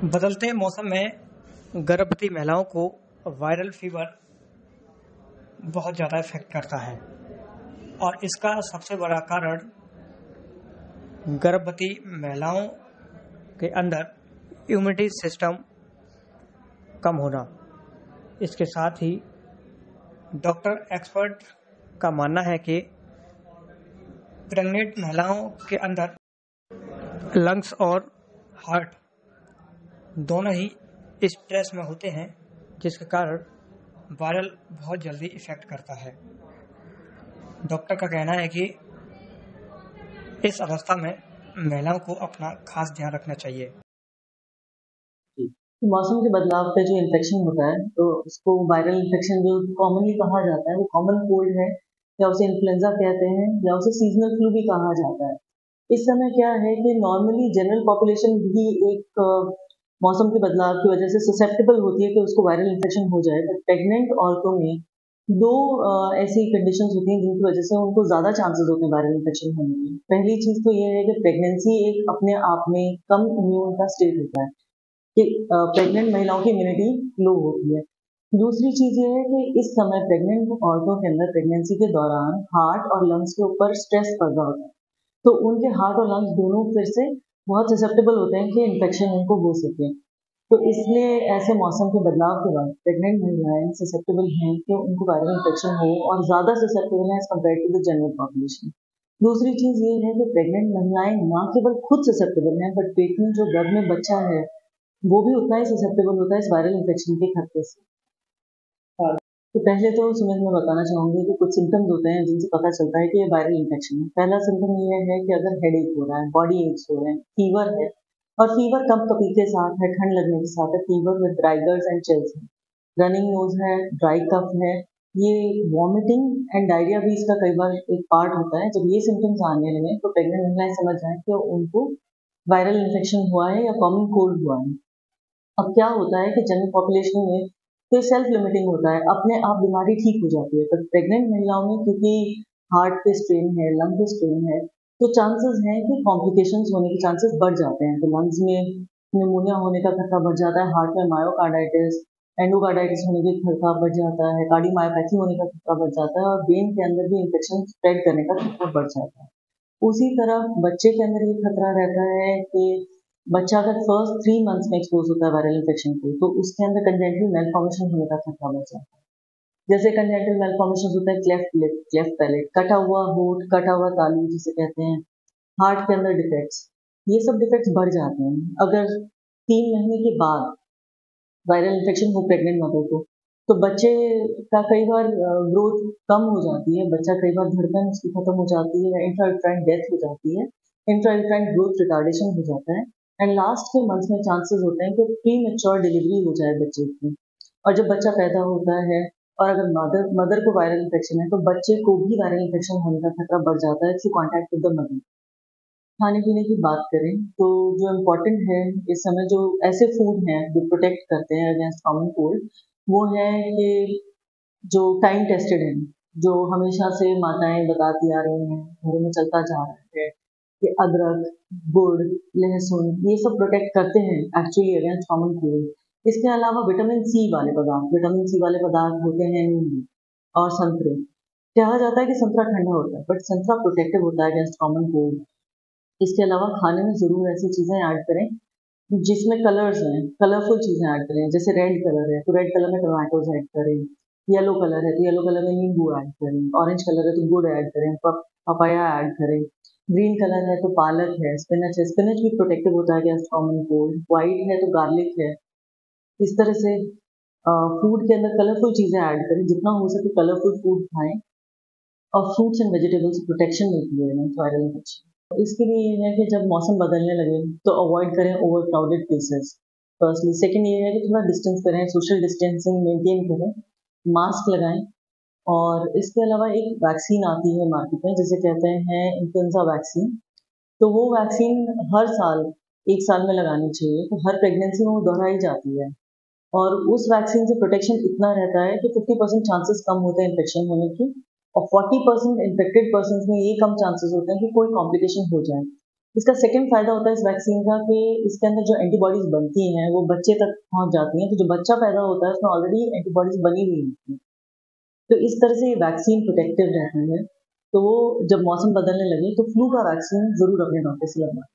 बदलते मौसम में गर्भवती महिलाओं को वायरल फीवर बहुत ज़्यादा इफेक्ट करता है और इसका सबसे बड़ा कारण गर्भवती महिलाओं के अंदर इम्यूनिटी सिस्टम कम होना। इसके साथ ही डॉक्टर एक्सपर्ट का मानना है कि प्रेग्नेंट महिलाओं के अंदर लंग्स और हार्ट दोनों ही स्ट्रेस में होते हैं, जिसके कारण वायरल बहुत जल्दी इफेक्ट करता है। डॉक्टर का कहना है कि इस अवस्था में महिलाओं को अपना खास ध्यान रखना चाहिए। तो मौसम के बदलाव पे जो इन्फेक्शन होता है तो उसको वायरल इन्फेक्शन जो कॉमनली कहा जाता है वो कॉमन कोल्ड है, या उसे इन्फ्लुएंजा कहते हैं, या उसे सीजनल फ्लू भी कहा जाता है। इस समय क्या है कि नॉर्मली जनरल पॉपुलेशन भी एक मौसम के बदलाव की वजह से ससेप्टेबल होती है कि उसको वायरल इन्फेक्शन हो जाए। बट प्रेग्नेंट औरतों में दो ऐसी कंडीशंस होती हैं जिनकी वजह से उनको ज़्यादा चांसेस होते हैं वायरल इन्फेक्शन होने के। पहली चीज़ तो ये है कि प्रेगनेंसी एक अपने आप में कम इम्यून का स्टेट होता है कि प्रेग्नेंट महिलाओं की इम्यूनिटी लो होती है। दूसरी चीज़ ये है कि इस समय प्रेग्नेंट औरतों के अंदर प्रेगनेंसी के दौरान हार्ट और लंग्स के ऊपर स्ट्रेस पड़ रहा होता है, तो उनके हार्ट और लंग्स दोनों फिर से बहुत ससेप्टेबल होते हैं कि इन्फेक्शन उनको हो सके। तो इसलिए ऐसे मौसम के बदलाव के बाद प्रेग्नेंट महिलाएं ससेप्टेबल हैं कि उनको वायरल इन्फेक्शन हो, और ज़्यादा ससेप्टेबल हैं as compare to the general population. दूसरी चीज़ ये है कि प्रेग्नेंट महिलाएं न केवल खुद ससेप्टेबल हैं, बट पेट में जो गर्भ में बच्चा है वो भी उतना ही ससेप्टेबल होता है इस वायरल इन्फेक्शन के खतरे से। तो पहले तो सुमित मैं बताना चाहूँगी कि कुछ सिम्टम्स होते हैं जिनसे पता चलता है कि ये वायरल इन्फेक्शन है। पहला सिम्टम ये है कि अगर हेडेक हो रहा है, बॉडी एक्स हो रहे हैं, फीवर है, और फीवर कप-कपी के साथ है, ठंड लगने के साथ है, fever with dry guts and chills है, रनिंग नोज है, ड्राई कफ है, ये वॉमिटिंग एंड डायरिया भी इसका कई बार एक पार्ट होता है। जब ये सिम्टम्स आने लगे तो प्रेग्नेंट महिलाएं समझ जाएं कि उनको वायरल इन्फेक्शन हुआ है या कॉमन कोल्ड हुआ है। अब क्या होता है कि जनरल पॉपुलेशन में तो सेल्फ लिमिटिंग होता है, अपने आप बीमारी ठीक हो जाती है। पर प्रेग्नेंट महिलाओं में क्योंकि हार्ट पे स्ट्रेन है, लंग पे स्ट्रेन है, तो चांसेस हैं कि कॉम्प्लिकेशंस होने के चांसेस बढ़ जाते हैं। तो लंग्स में निमोनिया होने का खतरा बढ़ जाता है, हार्ट में मायोकार्डाइटिस, एंडोकार्डाइटिस होने का खतरा बढ़ जाता है, कार्डियोमायोपैथी होने का खतरा बढ़ जाता है, और ब्रेन के अंदर भी इन्फेक्शन स्प्रेड करने का खतरा बढ़ जाता है। उसी तरह बच्चे के अंदर ये खतरा रहता है कि बच्चा अगर फर्स्ट 3 मंथ्स में एक्सपोज होता है वायरल इन्फेक्शन को, तो उसके अंदर कंजेनिटल मेलफॉर्मेशन होने का खतरा बढ़ जाता है। जैसे कंजेनिटल मेलफॉर्मेशन होता है क्लेफ्ट लिप, क्लेफ्ट पैलेट, कटा हुआ होंठ, कटा हुआ तालू जिसे कहते हैं, हार्ट के अंदर डिफेक्ट्स, ये सब डिफेक्ट्स बढ़ जाते हैं अगर 3 महीने के बाद वायरल इन्फेक्शन हो प्रेग्नेंट मदर को। तो बच्चे का कई बार ग्रोथ कम हो जाती है, बच्चा कई बार धड़कन उसकी खत्म हो जाती है, इंट्रा-यूट्राइन डेथ हो जाती है, इंट्रा-यूट्राइन ग्रोथ रिटार्डेशन हो जाता है, एंड लास्ट के मंथ्स में चांसेस होते हैं कि प्री मैच्योर डिलीवरी हो जाए बच्चे की। और जब बच्चा पैदा होता है और अगर मदर को वायरल इन्फेक्शन है तो बच्चे को भी वायरल इन्फेक्शन होने का खतरा बढ़ जाता है through contact with the mother. खाने पीने की बात करें तो जो इम्पोर्टेंट है इस समय, जो ऐसे फूड हैं जो प्रोटेक्ट करते हैं अगेंस्ट कॉमन कोल्ड, वो है कि जो टाइम टेस्टेड है, जो हमेशा से माताएं बताती आ रही हैं, घरों में चलता जा रहा है कि अदरक, गुड़, लहसुन ये सब प्रोटेक्ट करते हैं एक्चुअली अगेंस्ट कॉमन कोल्ड। इसके अलावा विटामिन सी वाले पदार्थ होते हैं नींबू और संतरे। कहा जाता है कि संतरा ठंडा होता है, बट संतरा प्रोटेक्टिव होता है अगेंस्ट कॉमन कोल्ड। इसके अलावा खाने में ज़रूर ऐसी चीज़ें ऐड करें जिसमें कलर्स हैं, कलरफुल चीज़ें ऐड करें। जैसे रेड कलर है तो रेड कलर में टोमेटोज ऐड करें, येलो कलर है तो येलो कलर में नींबू ऐड करें, ऑरेंज कलर है तो गुड़ ऐड करें, पपाया ऐड करें, ग्रीन कलर है तो पालक है, स्पिनच भी प्रोटेक्टिव होता है अगेंस्ट कॉमन कोल्ड, व्हाइट है तो गार्लिक है। इस तरह से फूड के अंदर कलरफुल चीज़ें ऐड करें, जितना हो सके कलरफुल फूड खाएं, और फ्रूट्स एंड वेजिटेबल्स प्रोटेक्शन मिलती है अगेंस्ट वायरल इन्फेक्शन। इसके लिए ये है कि जब मौसम बदलने लगे तो अवॉइड करें over crowded places firstly. Second ये है कि थोड़ा डिस्टेंस करें, सोशल डिस्टेंसिंग मेंटेन करें, मास्क लगाएं, और इसके अलावा एक वैक्सीन आती है मार्केट में जिसे कहते हैं इन्फ्लुएंजा वैक्सीन। तो वो वैक्सीन हर साल 1 साल में लगानी चाहिए, तो हर प्रेगनेंसी में वो दोहराई जाती है, और उस वैक्सीन से प्रोटेक्शन इतना रहता है कि 50% चांसेस कम होते हैं इन्फेक्शन होने की, और 40% इन्फेक्टेड पर्सन में ये कम चांसेस होते हैं कि कोई कॉम्प्लिकेशन हो जाए। इसका सेकंड फायदा होता है इस वैक्सीन का कि इसके अंदर जो एंटीबॉडीज बनती हैं वो बच्चे तक पहुंच जाती हैं, तो जो बच्चा पैदा होता है उसमें ऑलरेडी एंटीबॉडीज बनी हुई होती हैं। तो इस तरह से वैक्सीन प्रोटेक्टिव रहती है। तो वो जब मौसम बदलने लगे तो फ्लू का वैक्सीन जरूर अपने डॉक्टर से लगवाएं।